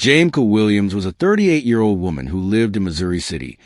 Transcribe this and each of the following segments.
Jameco Williams was a 38-year-old woman who lived in Missouri City,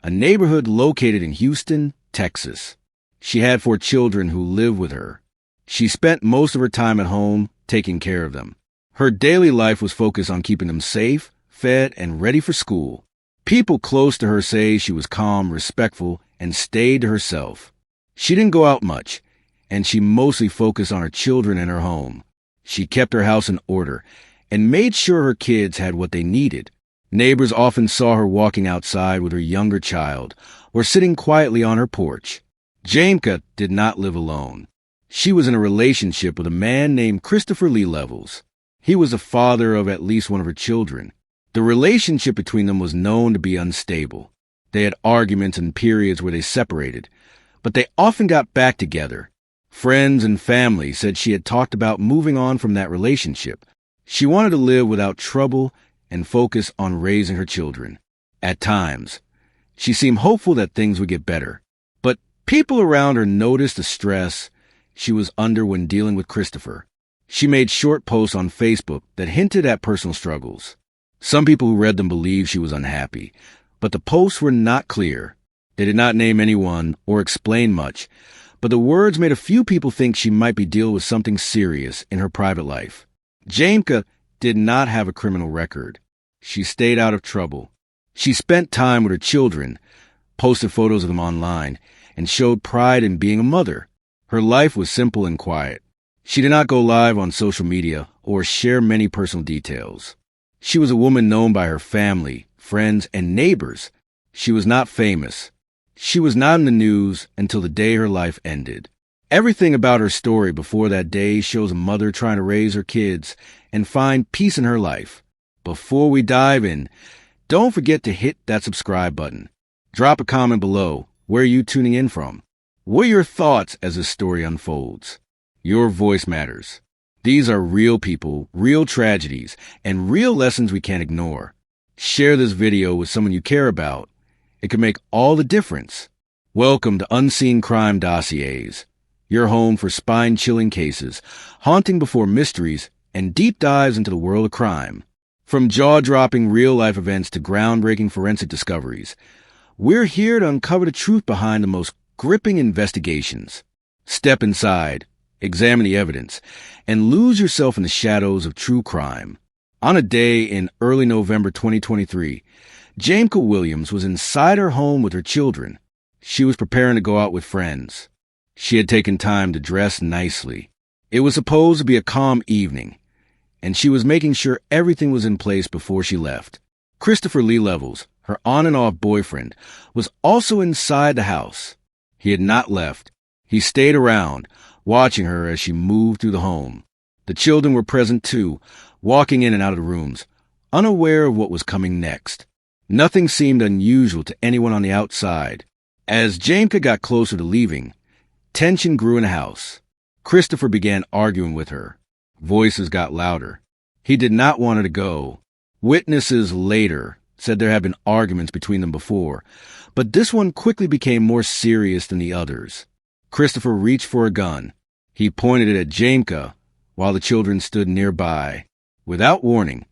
a neighborhood located in Houston, Texas. She had 4 children who lived with her. She spent most of her time at home taking care of them. Her daily life was focused on keeping them safe, fed, and ready for school. People close to her say she was calm, respectful, and stayed to herself. She didn't go out much, and she mostly focused on her children and her home. She kept her house in order and made sure her kids had what they needed. Neighbors often saw her walking outside with her younger child or sitting quietly on her porch. Jameco did not live alone. She was in a relationship with a man named Christopher Lee Levels. He was the father of at least one of her children. The relationship between them was known to be unstable. They had arguments and periods where they separated, but they often got back together. Friends and family said she had talked about moving on from that relationship. She wanted to live without trouble and focus on raising her children. At times, she seemed hopeful that things would get better, but people around her noticed the stress she was under when dealing with Christopher. She made short posts on Facebook that hinted at personal struggles. Some people who read them believed she was unhappy, but the posts were not clear. They did not name anyone or explain much, but the words made a few people think she might be dealing with something serious in her private life. Jameco did not have a criminal record. She stayed out of trouble. She spent time with her children, posted photos of them online, and showed pride in being a mother. Her life was simple and quiet. She did not go live on social media or share many personal details. She was a woman known by her family, friends, and neighbors. She was not famous. She was not in the news until the day her life ended. Everything about her story before that day shows a mother trying to raise her kids and find peace in her life. Before we dive in, don't forget to hit that subscribe button. Drop a comment below. Where are you tuning in from? What are your thoughts as this story unfolds? Your voice matters. These are real people, real tragedies, and real lessons we can't ignore. Share this video with someone you care about. It can make all the difference. Welcome to Unseen Crime Dossiers, your home for spine-chilling cases, haunting before mysteries, and deep dives into the world of crime. From jaw-dropping real-life events to groundbreaking forensic discoveries, we're here to uncover the truth behind the most gripping investigations. Step inside, examine the evidence, and lose yourself in the shadows of true crime. On a day in early November 2023, Jameco Williams was inside her home with her children. She was preparing to go out with friends. She had taken time to dress nicely. It was supposed to be a calm evening, and she was making sure everything was in place before she left. Christopher Lee Levels, her on-and-off boyfriend, was also inside the house. He had not left. He stayed around, watching her as she moved through the home. The children were present too, walking in and out of the rooms, unaware of what was coming next. Nothing seemed unusual to anyone on the outside. As Jameco got closer to leaving, tension grew in the house. Christopher began arguing with her. Voices got louder. He did not want her to go. Witnesses later said there had been arguments between them before, but this one quickly became more serious than the others. Christopher reached for a gun. He pointed it at Jameco while the children stood nearby. Without warning,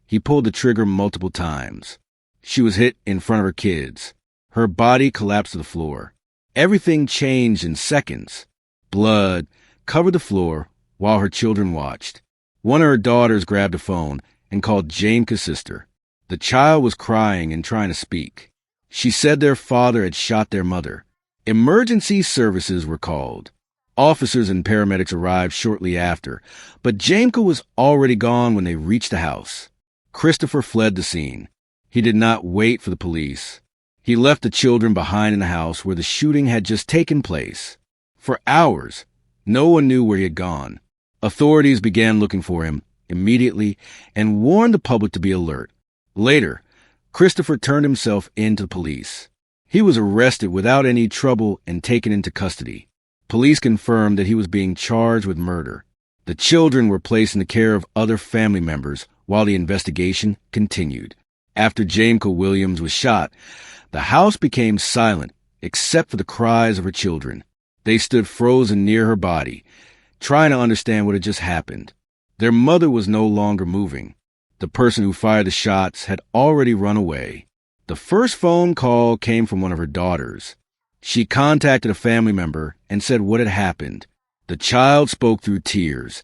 he pulled the trigger multiple times. She was hit in front of her kids. Her body collapsed to the floor. Everything changed in seconds. Blood covered the floor while her children watched. One of her daughters grabbed a phone and called Jameco's sister. The child was crying and trying to speak. She said their father had shot their mother. Emergency services were called. Officers and paramedics arrived shortly after, but Jameco was already gone when they reached the house. Christopher fled the scene. He did not wait for the police. He left the children behind in the house where the shooting had just taken place. For hours, no one knew where he had gone. Authorities began looking for him immediately and warned the public to be alert. Later, Christopher turned himself in to the police. He was arrested without any trouble and taken into custody. Police confirmed that he was being charged with murder. The children were placed in the care of other family members while the investigation continued. After Jameco Williams was shot, the house became silent except for the cries of her children. They stood frozen near her body, trying to understand what had just happened. Their mother was no longer moving. The person who fired the shots had already run away. The first phone call came from one of her daughters. She contacted a family member and said what had happened. The child spoke through tears,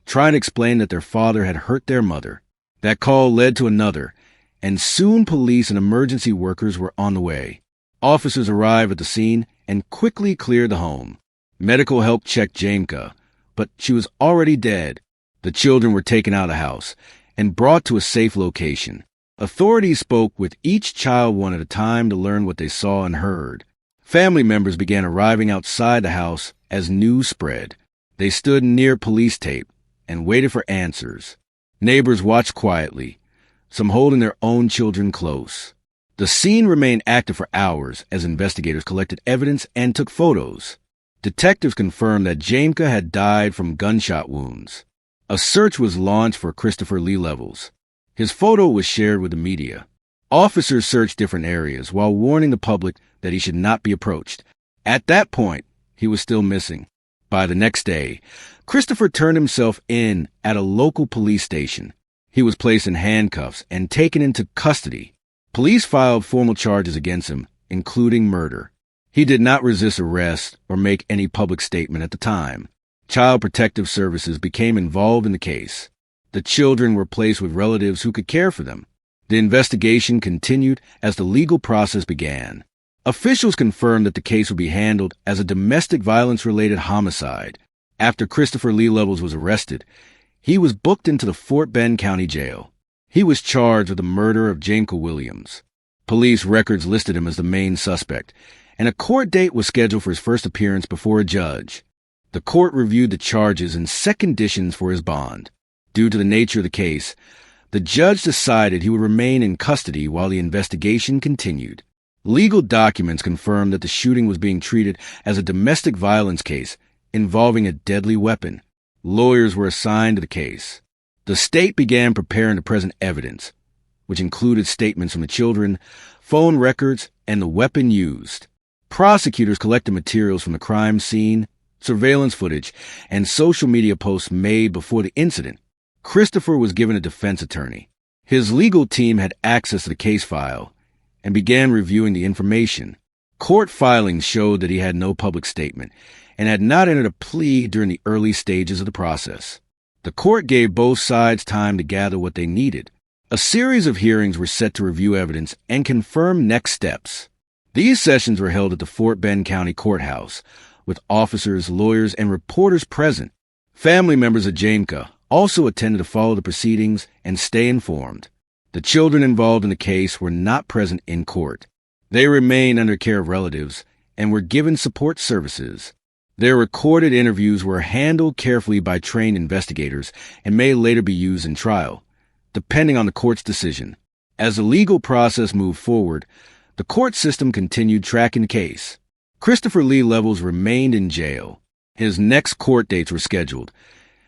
trying to explain that their father had hurt their mother. That call led to another, and soon police and emergency workers were on the way. Officers arrived at the scene and quickly cleared the home. Medical help checked Jameco, but she was already dead. The children were taken out of the house and brought to a safe location. Authorities spoke with each child one at a time to learn what they saw and heard. Family members began arriving outside the house as news spread. They stood near police tape and waited for answers. Neighbors watched quietly, some holding their own children close. The scene remained active for hours as investigators collected evidence and took photos. Detectives confirmed that Jameco had died from gunshot wounds. A search was launched for Christopher Lee Levels. His photo was shared with the media. Officers searched different areas while warning the public that he should not be approached. At that point, he was still missing. By the next day, Christopher turned himself in at a local police station. He was placed in handcuffs and taken into custody. Police filed formal charges against him, including murder. He did not resist arrest or make any public statement at the time. Child Protective Services became involved in the case. The children were placed with relatives who could care for them. The investigation continued as the legal process began. Officials confirmed that the case would be handled as a domestic violence-related homicide. After Christopher Lee Levels was arrested, he was booked into the Fort Bend County Jail. He was charged with the murder of Jameco Williams. Police records listed him as the main suspect, and a court date was scheduled for his first appearance before a judge. The court reviewed the charges and set conditions for his bond. Due to the nature of the case, the judge decided he would remain in custody while the investigation continued. Legal documents confirmed that the shooting was being treated as a domestic violence case involving a deadly weapon. Lawyers were assigned to the case. The state began preparing to present evidence, which included statements from the children, phone records, and the weapon used. Prosecutors collected materials from the crime scene, surveillance footage, and social media posts made before the incident. Christopher was given a defense attorney. His legal team had access to the case file and began reviewing the information. Court filings showed that he had no public statement and had not entered a plea during the early stages of the process. The court gave both sides time to gather what they needed. A series of hearings were set to review evidence and confirm next steps. These sessions were held at the Fort Bend County Courthouse, with officers, lawyers, and reporters present. Family members of Jameco also attended to follow the proceedings and stay informed. The children involved in the case were not present in court. They remained under care of relatives and were given support services. Their recorded interviews were handled carefully by trained investigators and may later be used in trial, depending on the court's decision. As the legal process moved forward, the court system continued tracking the case. Christopher Lee Levels remained in jail. His next court dates were scheduled,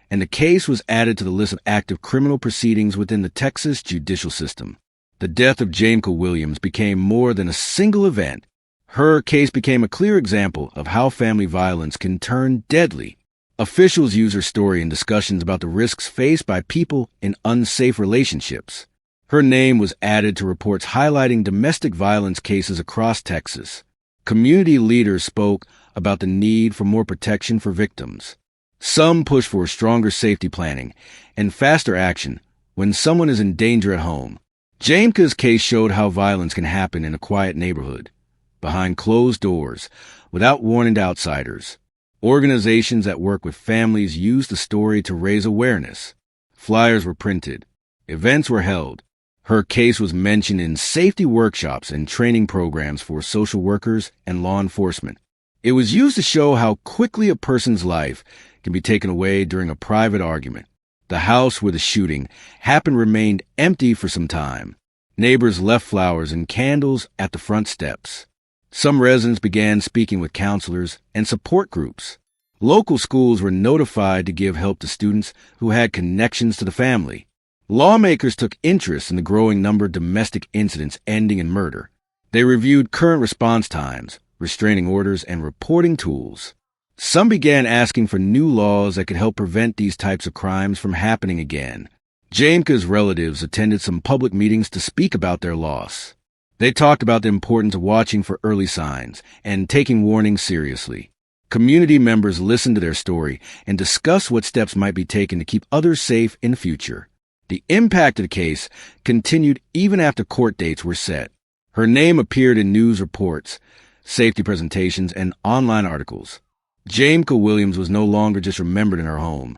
and the case was added to the list of active criminal proceedings within the Texas judicial system. The death of Jameco Williams became more than a single event. Her case became a clear example of how family violence can turn deadly. Officials used her story in discussions about the risks faced by people in unsafe relationships. Her name was added to reports highlighting domestic violence cases across Texas. Community leaders spoke about the need for more protection for victims. Some pushed for stronger safety planning and faster action when someone is in danger at home. Jameco's case showed how violence can happen in a quiet neighborhood, behind closed doors, without warning to outsiders. Organizations that work with families used the story to raise awareness. Flyers were printed. Events were held. Her case was mentioned in safety workshops and training programs for social workers and law enforcement. It was used to show how quickly a person's life can be taken away during a private argument. The house where the shooting happened remained empty for some time. Neighbors left flowers and candles at the front steps. Some residents began speaking with counselors and support groups. Local schools were notified to give help to students who had connections to the family. Lawmakers took interest in the growing number of domestic incidents ending in murder. They reviewed current response times, restraining orders, and reporting tools. Some began asking for new laws that could help prevent these types of crimes from happening again. Jameco's relatives attended some public meetings to speak about their loss. They talked about the importance of watching for early signs and taking warnings seriously. Community members listened to their story and discussed what steps might be taken to keep others safe in the future. The impact of the case continued even after court dates were set. Her name appeared in news reports, safety presentations, and online articles. Jameco Williams was no longer just remembered in her home.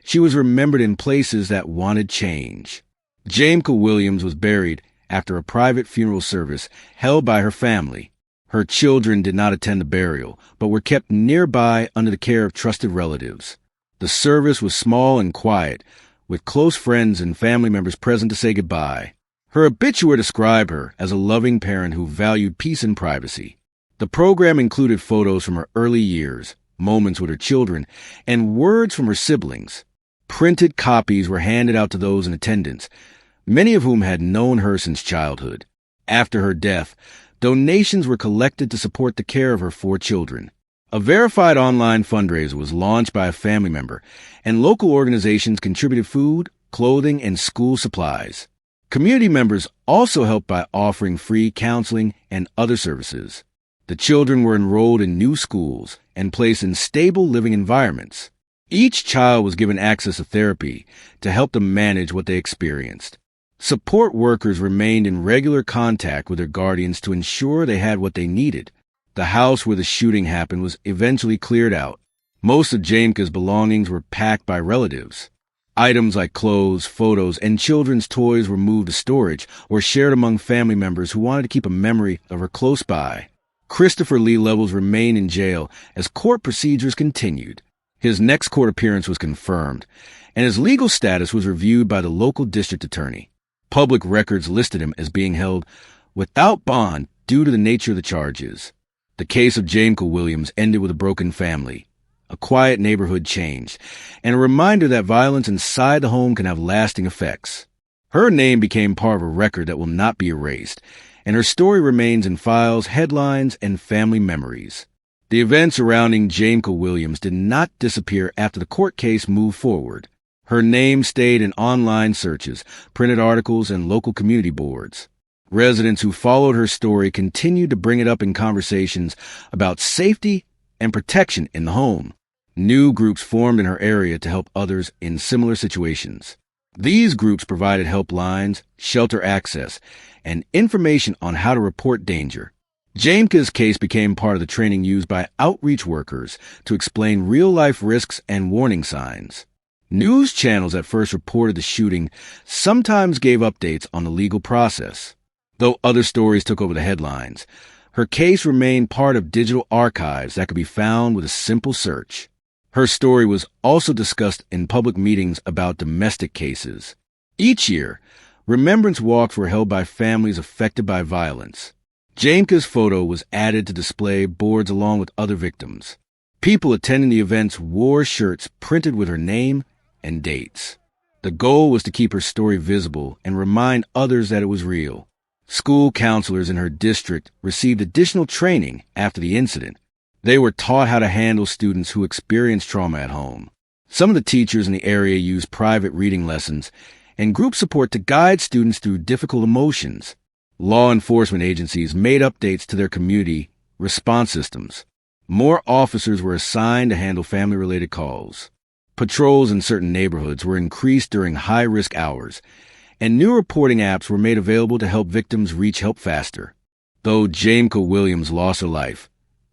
She was remembered in places that wanted change. Jameco Williams was buried after a private funeral service held by her family. Her children did not attend the burial, but were kept nearby under the care of trusted relatives. The service was small and quiet, with close friends and family members present to say goodbye. Her obituary described her as a loving parent who valued peace and privacy. The program included photos from her early years, moments with her children, and words from her siblings. Printed copies were handed out to those in attendance, many of whom had known her since childhood. After her death, donations were collected to support the care of her 4 children. A verified online fundraiser was launched by a family member, and local organizations contributed food, clothing, and school supplies. Community members also helped by offering free counseling and other services. The children were enrolled in new schools and placed in stable living environments. Each child was given access to therapy to help them manage what they experienced. Support workers remained in regular contact with their guardians to ensure they had what they needed. The house where the shooting happened was eventually cleared out. Most of Jameco's belongings were packed by relatives. Items like clothes, photos, and children's toys were moved to storage or shared among family members who wanted to keep a memory of her close by. Christopher Lee Levels remained in jail as court procedures continued. His next court appearance was confirmed, and his legal status was reviewed by the local district attorney. Public records listed him as being held without bond due to the nature of the charges. The case of Jameco Williams ended with a broken family. A quiet neighborhood changed, and a reminder that violence inside the home can have lasting effects. Her name became part of a record that will not be erased, and her story remains in files, headlines, and family memories. The events surrounding Jameco Williams did not disappear after the court case moved forward. Her name stayed in online searches, printed articles, and local community boards. Residents who followed her story continued to bring it up in conversations about safety and protection in the home. New groups formed in her area to help others in similar situations. These groups provided helplines, shelter access, and information on how to report danger. Jameco's case became part of the training used by outreach workers to explain real-life risks and warning signs. News channels that first reported the shooting sometimes gave updates on the legal process. Though other stories took over the headlines, her case remained part of digital archives that could be found with a simple search. Her story was also discussed in public meetings about domestic cases. Each year, remembrance walks were held by families affected by violence. Jameco's photo was added to display boards along with other victims. People attending the events wore shirts printed with her name and dates. The goal was to keep her story visible and remind others that it was real. School counselors in her district received additional training after the incident. They were taught how to handle students who experienced trauma at home. Some of the teachers in the area used private reading lessons and group support to guide students through difficult emotions. Law enforcement agencies made updates to their community response systems. More officers were assigned to handle family-related calls. Patrols in certain neighborhoods were increased during high-risk hours, and new reporting apps were made available to help victims reach help faster. Though Jameco Williams lost her life,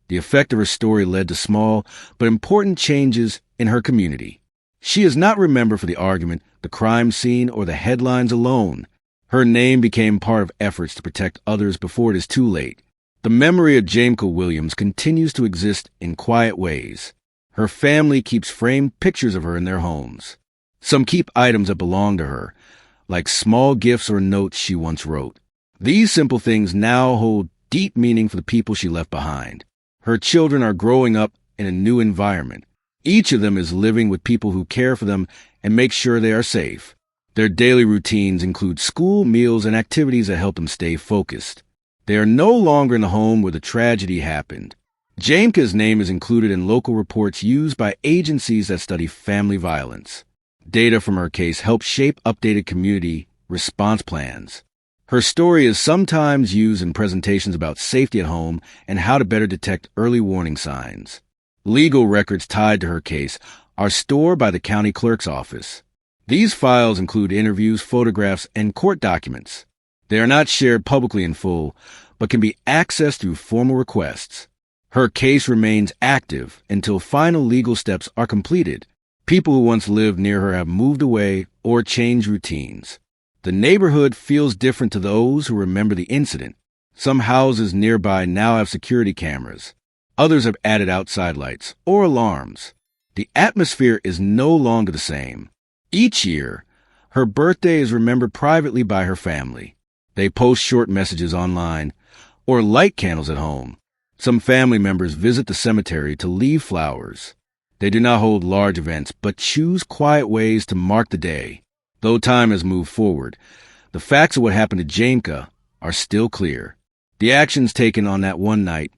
the effect of her story led to small but important changes in her community. She is not remembered for the argument, the crime scene, or the headlines alone. Her name became part of efforts to protect others before it is too late. The memory of Jameco Williams continues to exist in quiet ways. Her family keeps framed pictures of her in their homes. Some keep items that belong to her, like small gifts or notes she once wrote. These simple things now hold deep meaning for the people she left behind. Her children are growing up in a new environment. Each of them is living with people who care for them and make sure they are safe. Their daily routines include school, meals, and activities that help them stay focused. They are no longer in the home where the tragedy happened. Jameco's name is included in local reports used by agencies that study family violence. Data from her case helped shape updated community response plans. Her story is sometimes used in presentations about safety at home and how to better detect early warning signs. Legal records tied to her case are stored by the county clerk's office. These files include interviews, photographs, and court documents. They are not shared publicly in full, but can be accessed through formal requests. Her case remains active until final legal steps are completed. People who once lived near her have moved away or changed routines. The neighborhood feels different to those who remember the incident. Some houses nearby now have security cameras. Others have added outside lights or alarms. The atmosphere is no longer the same. Each year, her birthday is remembered privately by her family. They post short messages online or light candles at home. Some family members visit the cemetery to leave flowers. They do not hold large events, but choose quiet ways to mark the day. Though time has moved forward, the facts of what happened to Jameco are still clear. The actions taken on that one night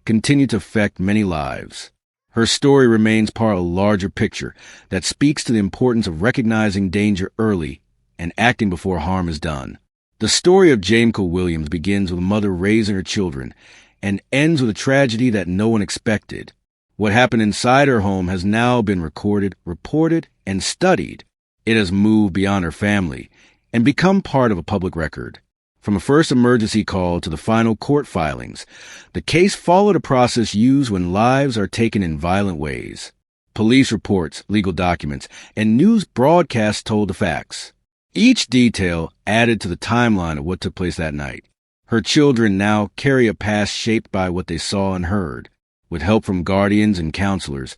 continue to affect many lives. Her story remains part of a larger picture that speaks to the importance of recognizing danger early and acting before harm is done. The story of Jameco Williams begins with a mother raising her children and ends with a tragedy that no one expected. What happened inside her home has now been recorded, reported, and studied. It has moved beyond her family and become part of a public record. From a first emergency call to the final court filings, the case followed a process used when lives are taken in violent ways. Police reports, legal documents, and news broadcasts told the facts. Each detail added to the timeline of what took place that night. Her children now carry a past shaped by what they saw and heard. With help from guardians and counselors,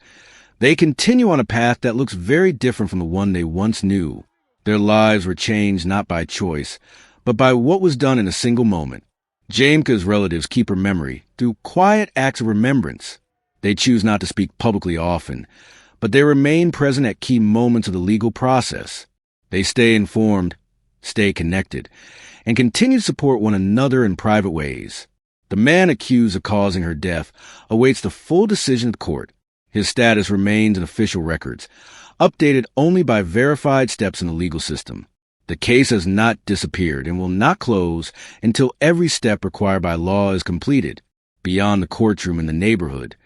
they continue on a path that looks very different from the one they once knew. Their lives were changed not by choice, but by what was done in a single moment. Jameco's relatives keep her memory through quiet acts of remembrance. They choose not to speak publicly often, but they remain present at key moments of the legal process. They stay informed, stay connected, and continue to support one another in private ways. The man accused of causing her death awaits the full decision of the court. His status remains in official records, updated only by verified steps in the legal system. The case has not disappeared and will not close until every step required by law is completed, beyond the courtroom in the neighborhood.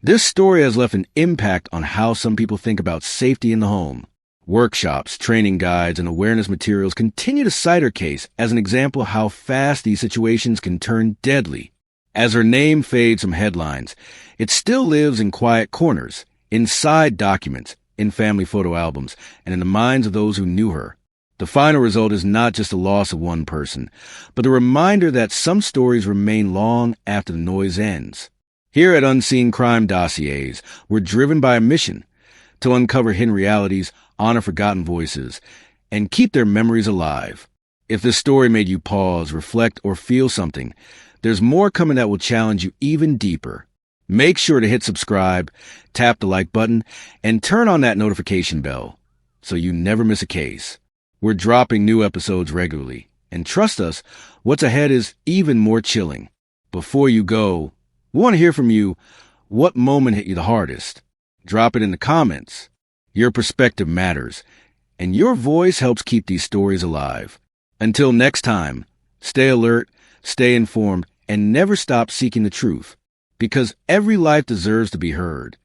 This story has left an impact on how some people think about safety in the home. Workshops, training guides, and awareness materials continue to cite her case as an example of how fast these situations can turn deadly. As her name fades from headlines, it still lives in quiet corners, inside documents, in family photo albums, and in the minds of those who knew her. The final result is not just the loss of one person, but the reminder that some stories remain long after the noise ends. Here at Unseen Crime Dossiers, we're driven by a mission to uncover hidden realities, honor forgotten voices, and keep their memories alive. If this story made you pause, reflect, or feel something, there's more coming that will challenge you even deeper. Make sure to hit subscribe, tap the like button, and turn on that notification bell so you never miss a case. We're dropping new episodes regularly, and trust us, what's ahead is even more chilling. Before you go, we want to hear from you. What moment hit you the hardest? Drop it in the comments. Your perspective matters, and your voice helps keep these stories alive. Until next time, stay alert, stay informed, and never stop seeking the truth, because every life deserves to be heard.